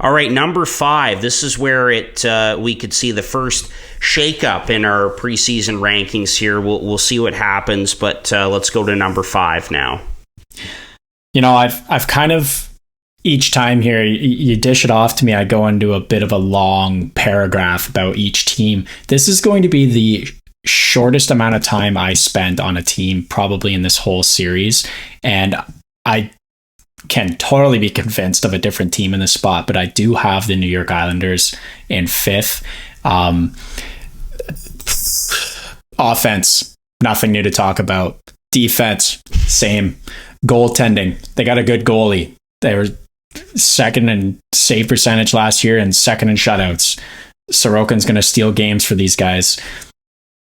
All right, number 5. This is where we could see the first shakeup in our preseason rankings here. We'll see what happens, but let's go to number 5 now. I've kind of, each time here you dish it off to me, I go into a bit of a long paragraph about each team. This is going to be the shortest amount of time I spent on a team probably in this whole series, and I can totally be convinced of a different team in this spot, but I do have the New York Islanders in 5th. Offense, nothing new to talk about. Defense, same. Goaltending, they got a good goalie. They were second in save percentage last year and second in shutouts. Sorokin's going to steal games for these guys.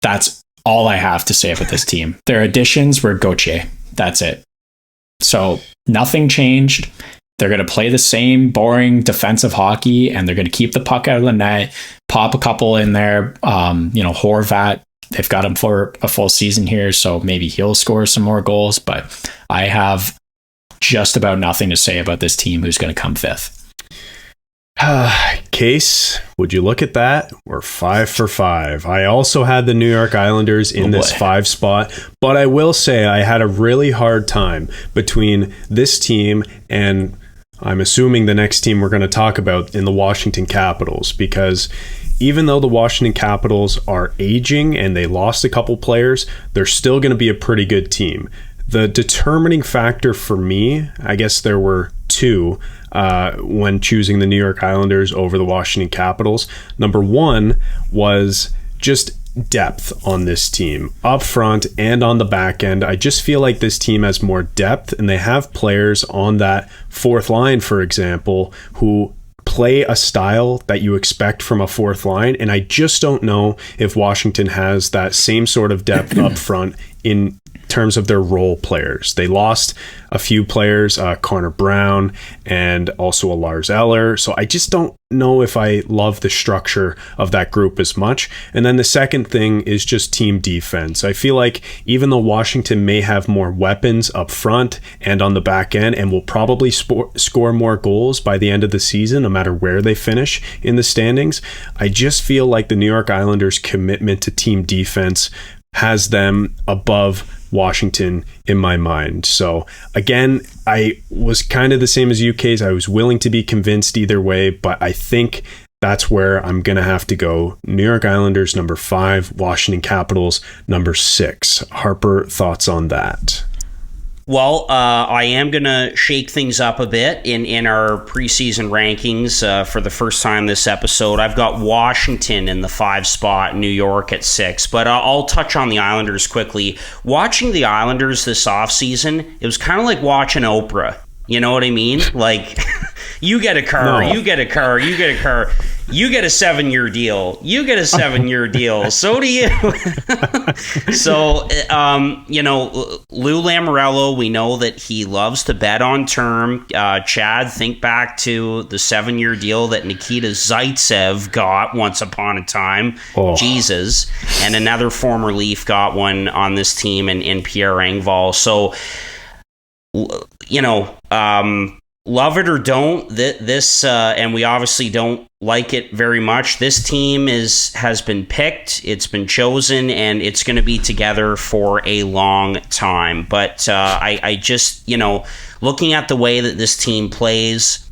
That's all I have to say about this team. Their additions were Gauthier. That's it. So nothing changed. They're going to play the same boring defensive hockey, and they're going to keep the puck out of the net, pop a couple in there. Horvat, they've got him for a full season here, so maybe he'll score some more goals. But I have just about nothing to say about this team who's going to come 5th. Case, would you look at that? We're 5 for 5. I also had the New York Islanders in this 5 spot, but I will say I had a really hard time between this team and I'm assuming the next team we're going to talk about in the Washington Capitals, because even though the Washington Capitals are aging and they lost a couple players, they're still going to be a pretty good team. The determining factor for me, I guess there were 2 when choosing the New York Islanders over the Washington Capitals. Number 1 was just depth on this team, up front and on the back end. I just feel like this team has more depth, and they have players on that 4th line, for example, who play a style that you expect from a 4th line, and I just don't know if Washington has that same sort of depth up front in terms of their role players. They lost a few players, Connor Brown and also a Lars Eller. So I just don't know if I love the structure of that group as much. And then the second thing is just team defense. I feel like even though Washington may have more weapons up front and on the back end and will probably score more goals by the end of the season, no matter where they finish in the standings, I just feel like the New York Islanders' commitment to team defense has them above Washington in my mind. So again, I was kind of the same as you, Case. I was willing to be convinced either way, but I think that's where I'm going to have to go. New York Islanders number 5, Washington Capitals number 6. Harper, thoughts on that? Well, I am going to shake things up a bit in our preseason rankings for the first time this episode. I've got Washington in the 5 spot, New York at 6, but I'll touch on the Islanders quickly. Watching the Islanders this offseason, it was kind of like watching Oprah. You know what I mean? Like, you get a car, you get a car, you get a car. You get a 7-year deal. You get a 7-year deal. So do you. So, Lou Lamoriello, we know that he loves to bet on term. Chad, think back to the 7-year deal that Nikita Zaitsev got once upon a time. Oh. Jesus. And another former Leaf got one on this team in Pierre Engvall. So, love it or don't, this and we obviously don't like it very much. This team has been picked, it's been chosen, and it's going to be together for a long time. But I just, looking at the way that this team plays,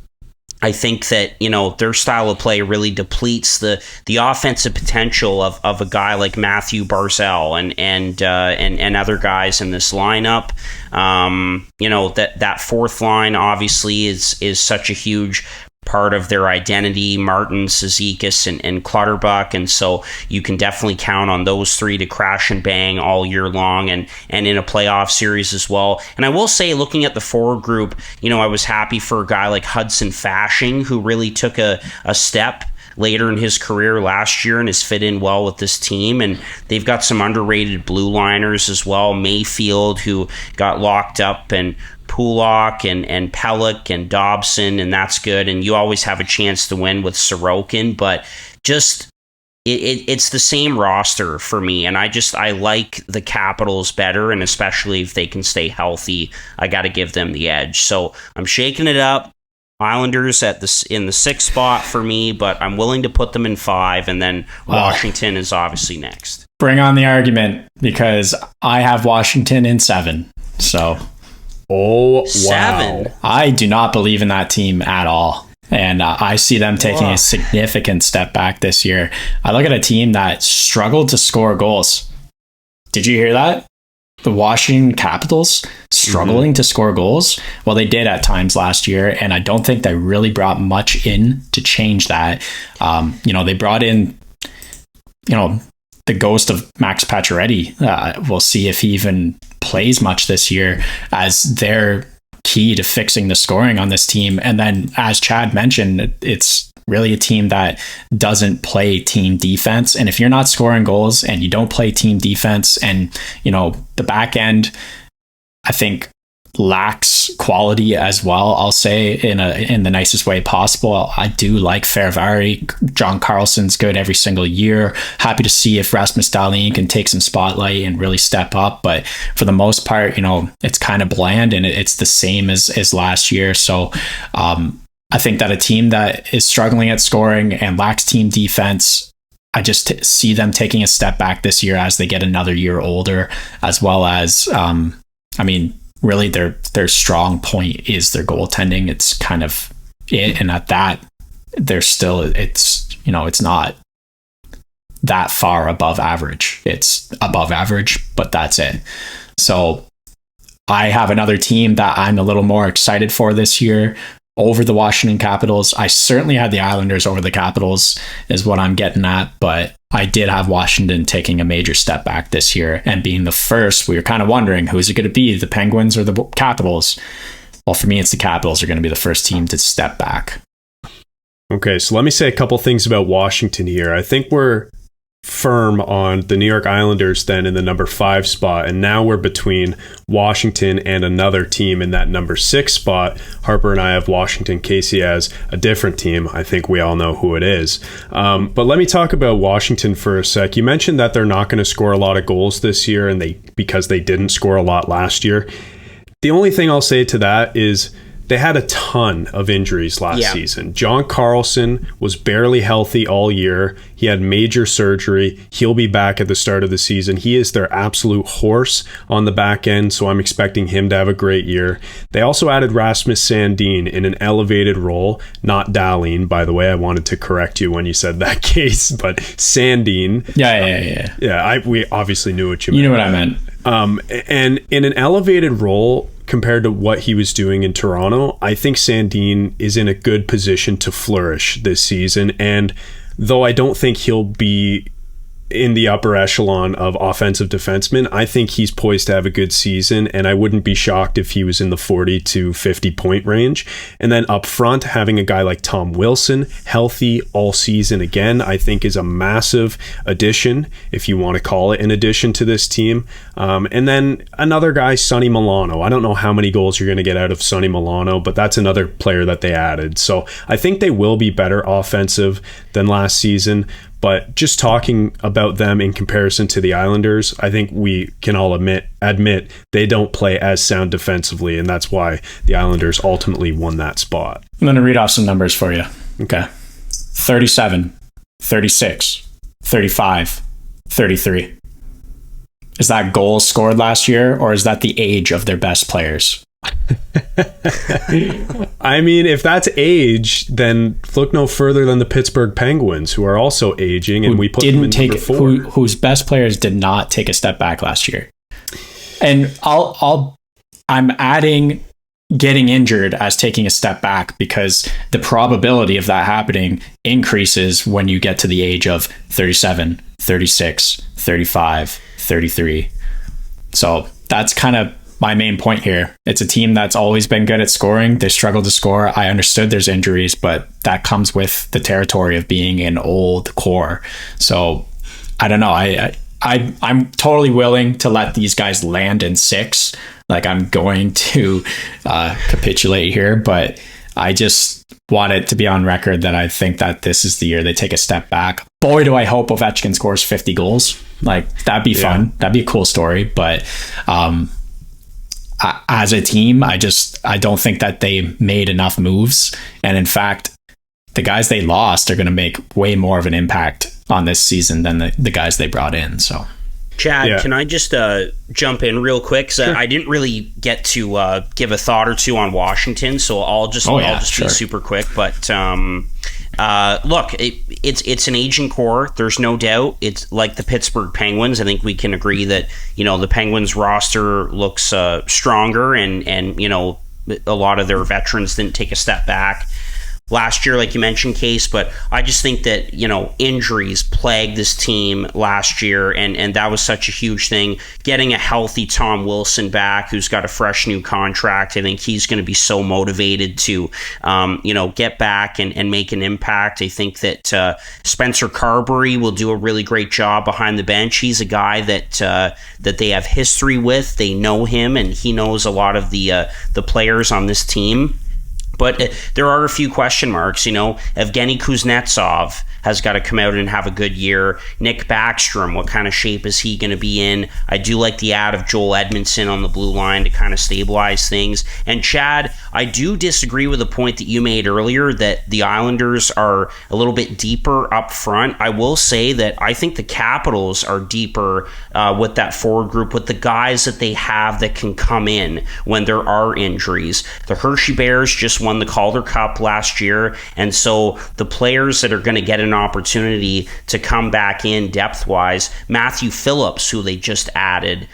I think that, their style of play really depletes the offensive potential of a guy like Matthew Barzal and other guys in this lineup. That 4th line obviously is such a huge part of their identity, Martin, Cizikas, and Clutterbuck, and so you can definitely count on those 3 to crash and bang all year long and in a playoff series as well. And I will say, looking at the forward group, I was happy for a guy like Hudson Fasching, who really took a step later in his career last year and has fit in well with this team. And they've got some underrated blue liners as well, Mayfield, who got locked up, and Pulak and Pellick and Dobson, and that's good. And you always have a chance to win with Sorokin, but just it's the same roster for me. And I like the Capitals better, and especially if they can stay healthy, I got to give them the edge. So I'm shaking it up. Islanders in the 6th spot for me, but I'm willing to put them in 5, and then Washington is obviously next. Bring on the argument, because I have Washington in 7. So, wow. 7. I do not believe in that team at all. And I see them taking a significant step back this year. I look at a team that struggled to score goals. Did you hear that? The Washington Capitals struggling to score goals? Well, they did at times last year, and I don't think they really brought much in to change that. They brought in, the ghost of Max Pacioretty. We'll see if he even plays much this year as their key to fixing the scoring on this team. And then, as Chad mentioned, it's really a team that doesn't play team defense. And if you're not scoring goals and you don't play team defense, and the back end, I think, lacks quality as well, I'll say, in the nicest way possible. I do like Ferravari. John Carlson's good every single year. Happy to see if Rasmus Dahlin can take some spotlight and really step up, but for the most part, it's kind of bland, and it's the same as last year. So I think that a team that is struggling at scoring and lacks team defense, I just see them taking a step back this year as they get another year older, as well as really their strong point is their goaltending. It's kind of it, and at that, they're still, it's not that far above average. It's above average, but that's it. So I have another team that I'm a little more excited for this year over the Washington Capitals. I certainly had the Islanders over the Capitals, is what I'm getting at, but I did have Washington taking a major step back this year and being the first. We were kind of wondering, who's it going to be, the Penguins or the Capitals? Well, for me, it's the Capitals are going to be the first team to step back. Okay, so let me say a couple things about Washington here. I think we're firm on the New York Islanders then in the number 5 spot, and now we're between Washington and another team in that number 6 spot. Harper and I have Washington. Casey has a different team. I think we all know who it is. But let me talk about Washington for a sec. You mentioned that they're not going to score a lot of goals this year, and because they didn't score a lot last year. The only thing I'll say to that is they had a ton of injuries last season. John Carlson was barely healthy all year. He had major surgery. He'll be back at the start of the season. He is their absolute horse on the back end, so I'm expecting him to have a great year. They also added Rasmus Sandin in an elevated role, not Dahlin, by the way. I wanted to correct you when you said that, Case, but Sandin. Yeah, we obviously knew what you meant. You knew what I meant. And in an elevated role compared to what he was doing in Toronto, I think Sandin is in a good position to flourish this season. And though I don't think he'll be in the upper echelon of offensive defensemen, I think he's poised to have a good season, and I wouldn't be shocked if he was in the 40 to 50 point range. And then up front, having a guy like Tom Wilson healthy all season again, I think is a massive addition, if you want to call it an addition to this team. And then another guy, Sonny Milano. I don't know how many goals you're going to get out of Sonny Milano, but that's another player that they added. So I think they will be better offensive than last season. But just talking about them in comparison to the Islanders, I think we can all admit they don't play as sound defensively, and that's why the Islanders ultimately won that spot. I'm going to read off some numbers for you. Okay. 37, 36, 35, 33. Is that goals scored last year, or is that the age of their best players? I mean, if that's age, then look no further than the Pittsburgh Penguins, who are also aging, and we put them in number 4. Whose best players did not take a step back last year. And I'm adding getting injured as taking a step back, because the probability of that happening increases when you get to the age of 37, 36, 35, 33. So that's kind of my main point here. It's a team that's always been good at scoring. They struggle to score. I understood there's injuries, but that comes with the territory of being an old core. So I don't know. I'm totally willing to let these guys land in 6. Like, I'm going to capitulate here, but I just want it to be on record that I think that this is the year they take a step back. Boy, do I hope Ovechkin scores 50 goals. Like, that'd be fun. That'd be a cool story. But as a team, I don't think that they made enough moves. And in fact, the guys they lost are going to make way more of an impact on this season than the guys they brought in. So, Chad, can I just jump in real quick? Because I didn't really get to give a thought or two on Washington, so I'll just be super quick. But look, it's an aging core. There's no doubt. It's like the Pittsburgh Penguins. I think we can agree that the Penguins roster looks stronger, and a lot of their veterans didn't take a step back last year, like you mentioned, Case. But I just think that injuries plagued this team last year, and that was such a huge thing. Getting a healthy Tom Wilson back, who's got a fresh new contract, I think he's going to be so motivated to get back and make an impact. I think that Spencer Carberry will do a really great job behind the bench. He's a guy that they have history with. They know him, and he knows a lot of the players on this team. But there are a few question marks. Evgeny Kuznetsov has got to come out and have a good year. Nick Backstrom, what kind of shape is he going to be in? I do like the add of Joel Edmondson on the blue line to kind of stabilize things. And Chad, I do disagree with the point that you made earlier that the Islanders are a little bit deeper up front. I will say that I think the Capitals are deeper with that forward group, with the guys that they have that can come in when there are injuries. The Hershey Bears just won the Calder Cup last year, and so the players that are going to get an opportunity to come back in depth-wise, Matthew Phillips, who they just added,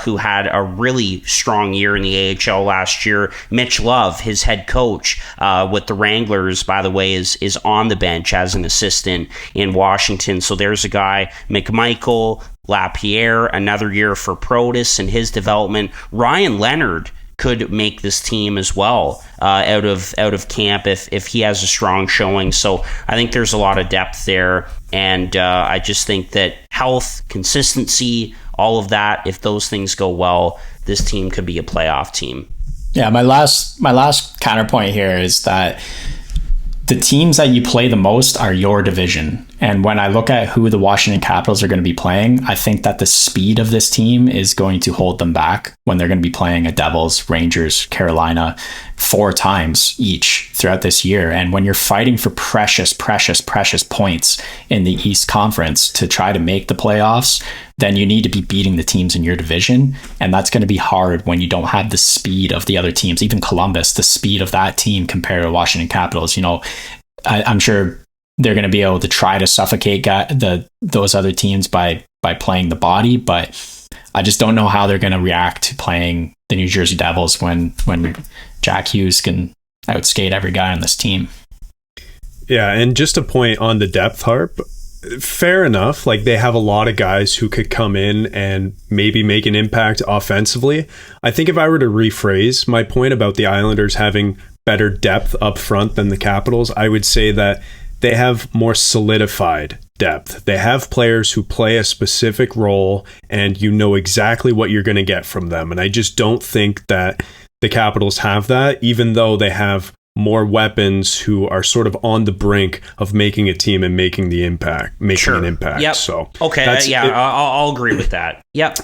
who had a really strong year in the AHL last year. Mitch Love, his head coach with the Wranglers, by the way, is on the bench as an assistant in Washington. So there's a guy, McMichael, Lapierre, another year for Protas and his development. Ryan Leonard could make this team as well out of camp if he has a strong showing. So I think there's a lot of depth there, and I just think that health, consistency, all of that, if those things go well, this team could be a playoff team. Yeah, my last counterpoint here is that the teams that you play the most are your division. And when I look at who the Washington Capitals are going to be playing, I think that the speed of this team is going to hold them back when they're going to be playing a Devils, Rangers, Carolina 4 times each throughout this year. And when you're fighting for precious points in the East Conference to try to make the playoffs, then you need to be beating the teams in your division. And that's going to be hard when you don't have the speed of the other teams. Even Columbus, the speed of that team compared to Washington Capitals, I'm sure they're going to be able to try to suffocate those other teams by playing the body, but I just don't know how they're going to react to playing the New Jersey Devils when Jack Hughes can outskate every guy on this team. Yeah, and just a point on the depth, Harp. Fair enough. Like, they have a lot of guys who could come in and maybe make an impact offensively. I think if I were to rephrase my point about the Islanders having better depth up front than the Capitals, I would say that they have more solidified depth. They have players who play a specific role, and you know exactly what you're going to get from them. And I just don't think that the Capitals have that, even though they have more weapons who are sort of on the brink of making a team and making an impact. Yep. So okay, I'll agree with that. Yep.